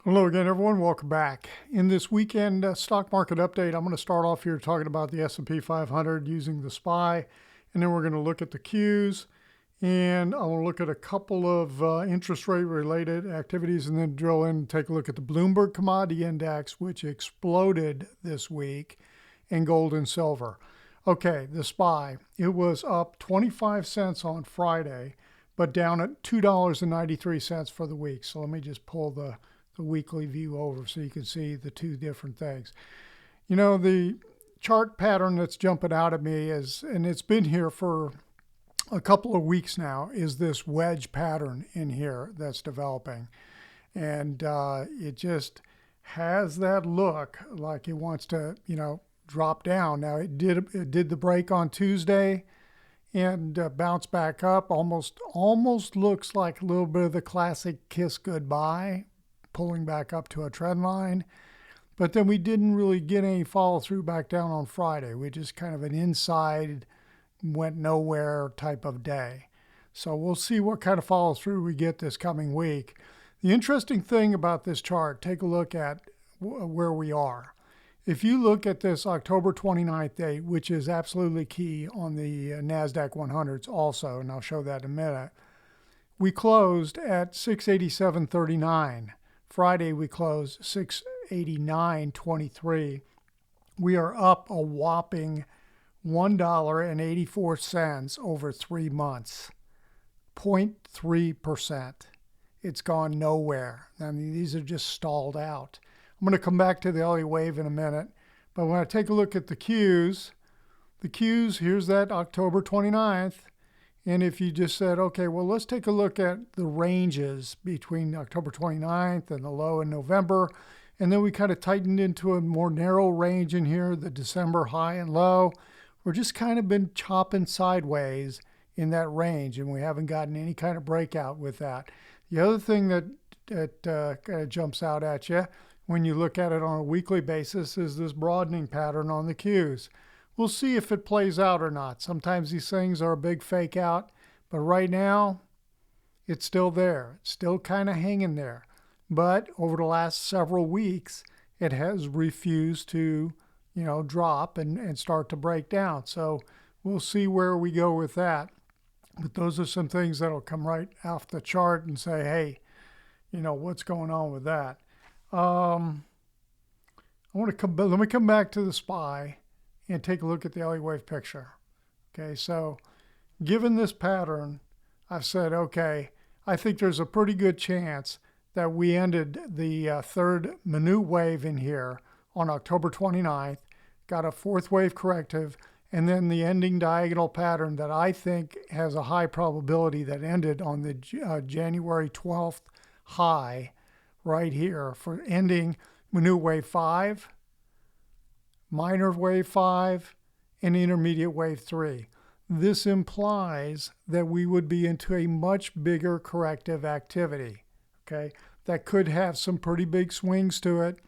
Hello again, everyone. Welcome back. In this weekend stock market update, I'm going to start off here talking about the S&P 500 using the SPY, and then we're going to look at the Qs, and I want to look at a couple of interest rate related activities, and then drill in and take a look at the Bloomberg Commodity Index, which exploded this week, and gold and silver. Okay, the SPY, it was up 25 cents on Friday, but down at $2.93 for the week. So let me just pull the weekly view over so you can see the two different things. You know, the chart pattern that's jumping out at me is, and it's been here for a couple of weeks now, is this wedge pattern in here that's developing. And it just has that look like it wants to, drop down. Now it did the break on Tuesday and bounce back up. Almost looks like a little bit of the classic kiss goodbye, pulling back up to a trend line. But then we didn't really get any follow through back down on Friday. We just kind of an inside, went nowhere type of day. So we'll see what kind of follow through we get this coming week. The interesting thing about this chart, take a look at where we are. If you look at this October 29th date, which is absolutely key on the Nasdaq 100s also, and I'll show that in a minute, we closed at 687.39. Friday, we closed 689.23. We are up a whopping $1.84 over 3 months, 0.3%. It's gone nowhere. I mean, these are just stalled out. I'm going to come back to the LE wave in a minute, but when I take a look at the Qs, here's that October 29th. And if you just said, okay, well, let's take a look at the ranges between October 29th and the low in November. And then we kind of tightened into a more narrow range in here, the December high and low. We're just kind of been chopping sideways in that range, and we haven't gotten any kind of breakout with that. The other thing that kind of jumps out at you when you look at it on a weekly basis is this broadening pattern on the Qs. We'll see if it plays out or not. Sometimes these things are a big fake out, but right now it's still there. It's still kind of hanging there. But over the last several weeks, it has refused to, drop and start to break down. So we'll see where we go with that. But those are some things that'll come right off the chart and say, hey, what's going on with that? Let me come back to the SPY and take a look at the LE wave picture. Okay, so given this pattern, I've said, okay, I think there's a pretty good chance that we ended the third minute wave in here on October 29th, got a fourth wave corrective, and then the ending diagonal pattern that I think has a high probability that ended on the January 12th high right here for ending minute wave 5, minor wave 5, and intermediate wave 3. This implies that we would be into a much bigger corrective activity, okay? That could have some pretty big swings to it.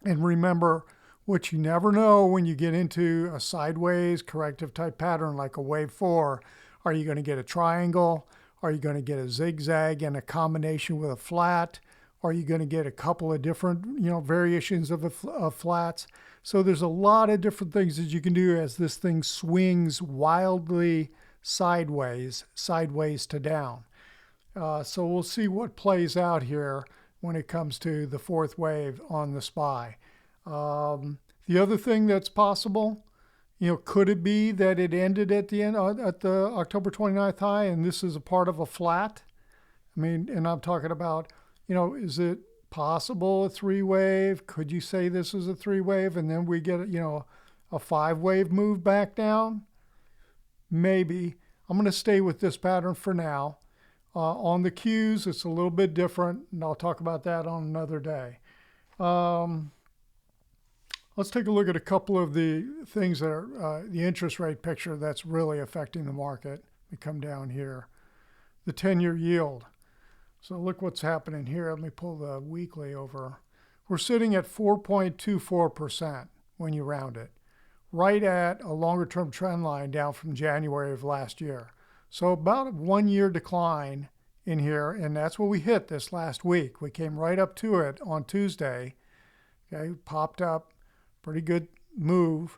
And remember, what you never know when you get into a sideways corrective type pattern like a wave 4, are you going to get a triangle? Are you going to get a zigzag and a combination with a flat? Are you going to get a couple of different, variations of flats? So there's a lot of different things that you can do as this thing swings wildly sideways to down. So we'll see what plays out here when it comes to the fourth wave on the SPY. The other thing that's possible, could it be that it ended at the end at the October 29th high, and this is a part of a flat? I mean, and I'm talking about, is it possible a three wave? Could you say this is a three wave and then we get, a 5 wave move back down? Maybe. I'm going to stay with this pattern for now. On the Qs, it's a little bit different, and I'll talk about that on another day. Let's take a look at a couple of the things that are the interest rate picture that's really affecting the market. We come down here. The 10-year yield. So look what's happening here. Let me pull the weekly over. We're sitting at 4.24% when you round it, right at a longer-term trend line down from January of last year. So about a 1-year decline in here, and that's what we hit this last week. We came right up to it on Tuesday. Okay, popped up, pretty good move.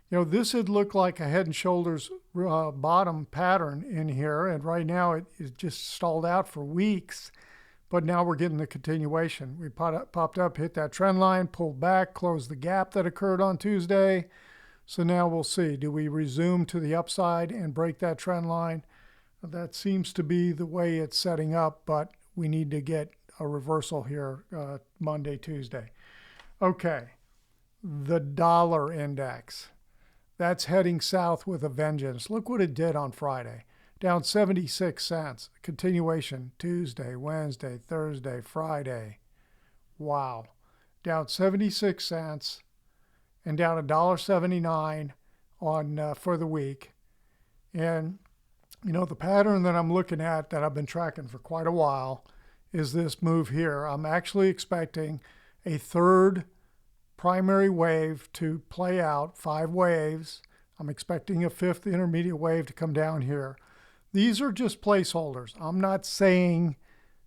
You know, this had looked like a head and shoulders bottom pattern in here, and right now it just stalled out for weeks. But now we're getting the continuation. We popped up, hit that trend line, pulled back, closed the gap that occurred on Tuesday. So now we'll see. Do we resume to the upside and break that trend line? That seems to be the way it's setting up, but we need to get a reversal here Monday, Tuesday. Okay, the dollar index. That's heading south with a vengeance. Look what it did on Friday. Down 76 cents. Continuation Tuesday, Wednesday, Thursday, Friday. Wow. Down 76 cents and down $1.79 on for the week. And you know, the pattern that I'm looking at that I've been tracking for quite a while is this move here. I'm actually expecting a third primary wave to play out, 5 waves. I'm expecting a 5th intermediate wave to come down here. These are just placeholders. I'm not saying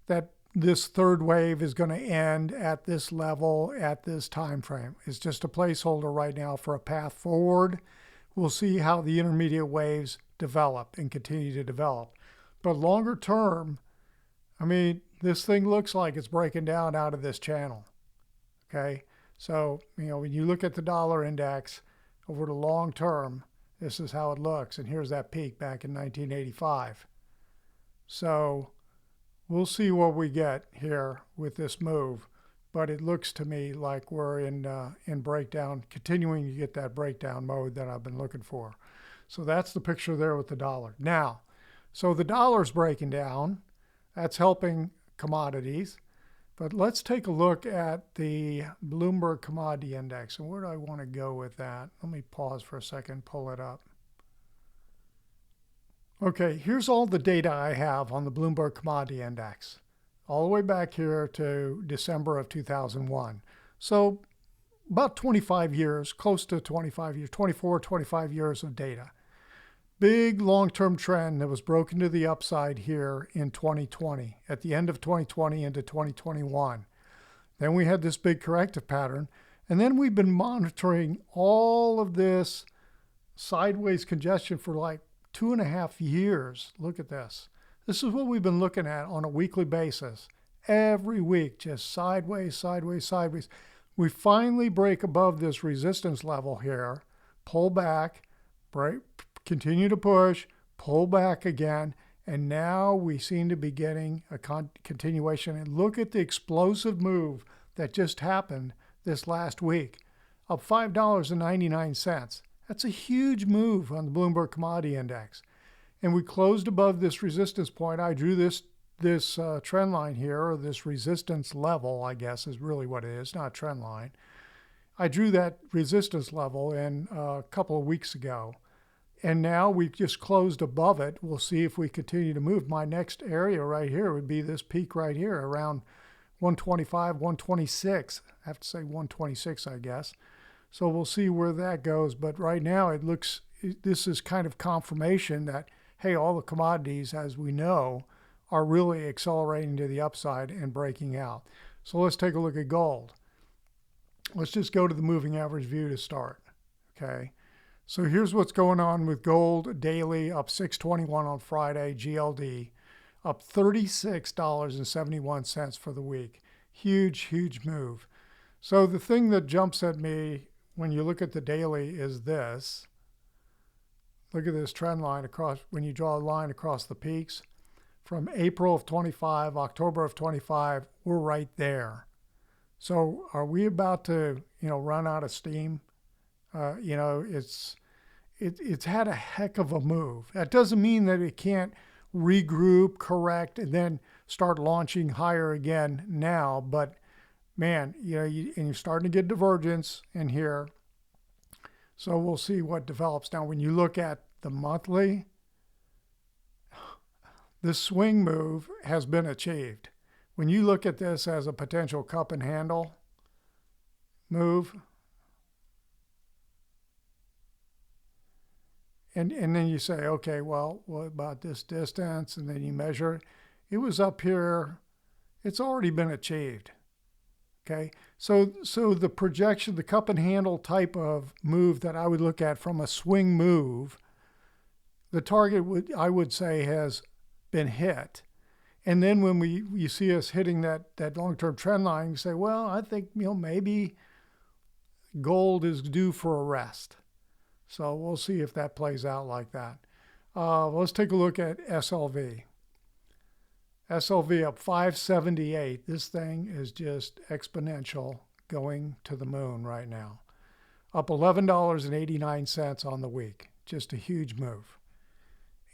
that this third wave is going to end at this level at this time frame. It's just a placeholder right now for a path forward. We'll see how the intermediate waves develop and continue to develop. But longer term, I mean, this thing looks like it's breaking down out of this channel. Okay? So, you know, when you look at the dollar index over the long term, this is how it looks. And here's that peak back in 1985. So we'll see what we get here with this move. But it looks to me like we're in breakdown, continuing to get that breakdown mode that I've been looking for. So that's the picture there with the dollar. Now, so the dollar's breaking down. That's helping commodities. But let's take a look at the Bloomberg Commodity Index. And where do I want to go with that? Let me pause for a second, pull it up. Okay, here's all the data I have on the Bloomberg Commodity Index, all the way back here to December of 2001. So about 25 years, close to 25 years, 24, 25 years of data. Big long-term trend that was broken to the upside here in 2020, at the end of 2020 into 2021. Then we had this big corrective pattern, and then we've been monitoring all of this sideways congestion for like 2.5 years. Look at this. This is what we've been looking at on a weekly basis. Every week, just sideways, sideways, sideways. We finally break above this resistance level here, pull back, break, continue to push, pull back again, and now we seem to be getting a continuation. And look at the explosive move that just happened this last week, up $5.99. That's a huge move on the Bloomberg Commodity Index. And we closed above this resistance point. I drew this trend line here, or this resistance level, I guess is really what it is, not trend line. I drew that resistance level in a couple of weeks ago. And now we've just closed above it. We'll see if we continue to move. My next area right here would be this peak right here around 125, 126. I have to say 126, I guess. So we'll see where that goes. But right now it looks, this is kind of confirmation that, hey, all the commodities, as we know, are really accelerating to the upside and breaking out. So let's take a look at gold. Let's just go to the moving average view to start. Okay. So here's what's going on with gold daily, up 621 on Friday, GLD, up $36.71 for the week. Huge, huge move. So the thing that jumps at me when you look at the daily is this. Look at this trend line across, when you draw a line across the peaks. From April of 25, October of 25, we're right there. So are we about to, run out of steam? It's had a heck of a move. That doesn't mean that it can't regroup, correct, and then start launching higher again now. But man, and you're starting to get divergence in here. So we'll see what develops. Now, when you look at the monthly, the swing move has been achieved. When you look at this as a potential cup and handle move, and then you say, okay, well, what about this distance? And then you measure it. it was up here. It's already been achieved. Okay, so the projection, the cup and handle type of move that I would look at from a swing move, the target I would say has been hit. And then when you see us hitting that long-term trend line, you say, well, I think maybe gold is due for a rest. So we'll see if that plays out like that. Let's take a look at SLV. SLV up 578. This thing is just exponential, going to the moon right now. Up $11.89 on the week. Just a huge move.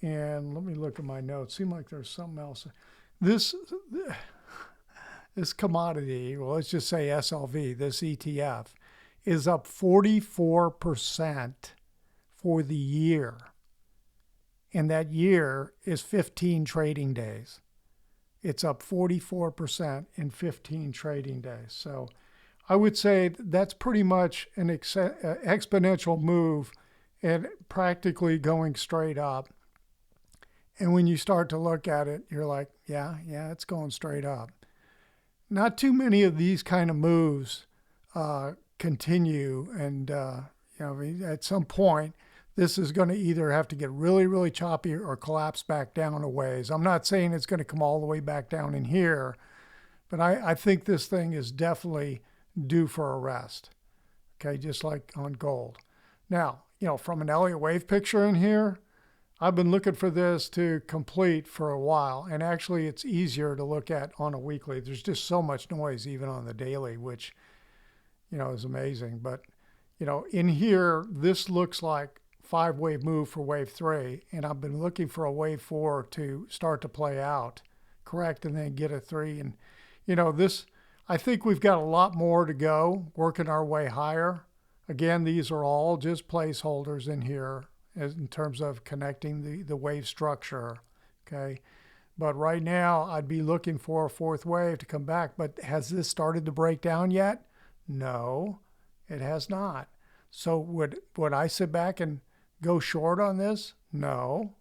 And let me look at my notes. Seems like there's something else. This commodity, well, let's just say SLV, this ETF, is up 44% for the year. And that year is 15 trading days. It's up 44% in 15 trading days. So I would say that's pretty much an exponential move and practically going straight up. And when you start to look at it, you're like, yeah, it's going straight up. Not too many of these kind of moves continue. And, at some point, this is going to either have to get really, really choppy or collapse back down a ways. I'm not saying it's going to come all the way back down in here, but I think this thing is definitely due for a rest. Okay, just like on gold. Now, from an Elliott wave picture in here, I've been looking for this to complete for a while, and actually it's easier to look at on a weekly. There's just so much noise even on the daily, which, is amazing. But, in here, this looks like 5-wave move for wave 3, and I've been looking for a wave 4 to start to play out, correct, and then get a 3. And, this, I think we've got a lot more to go, working our way higher. Again, these are all just placeholders in here in terms of connecting the wave structure, okay? But right now, I'd be looking for a 4th wave to come back. But has this started to break down yet? No, it has not. So would I sit back and go short on this? No.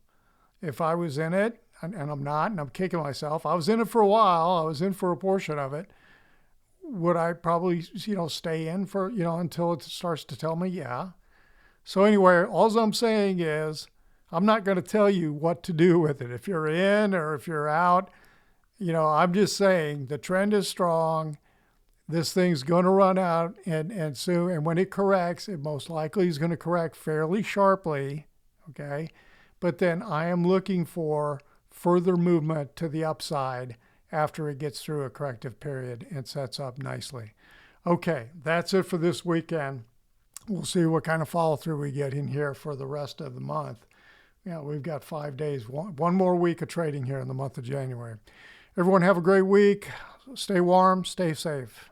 If I was in it, and I'm not, and I'm kicking myself, I was in it for a while, I was in for a portion of it, would I probably, stay in for, until it starts to tell me, yeah. So anyway, all I'm saying is I'm not going to tell you what to do with it. If you're in or if you're out, I'm just saying the trend is strong. This thing's going to run out and soon. And when it corrects, it most likely is going to correct fairly sharply. Okay. But then I am looking for further movement to the upside after it gets through a corrective period and sets up nicely. Okay. That's it for this weekend. We'll see what kind of follow through we get in here for the rest of the month. We've got 5 days, one more week of trading here in the month of January. Everyone have a great week. Stay warm, stay safe.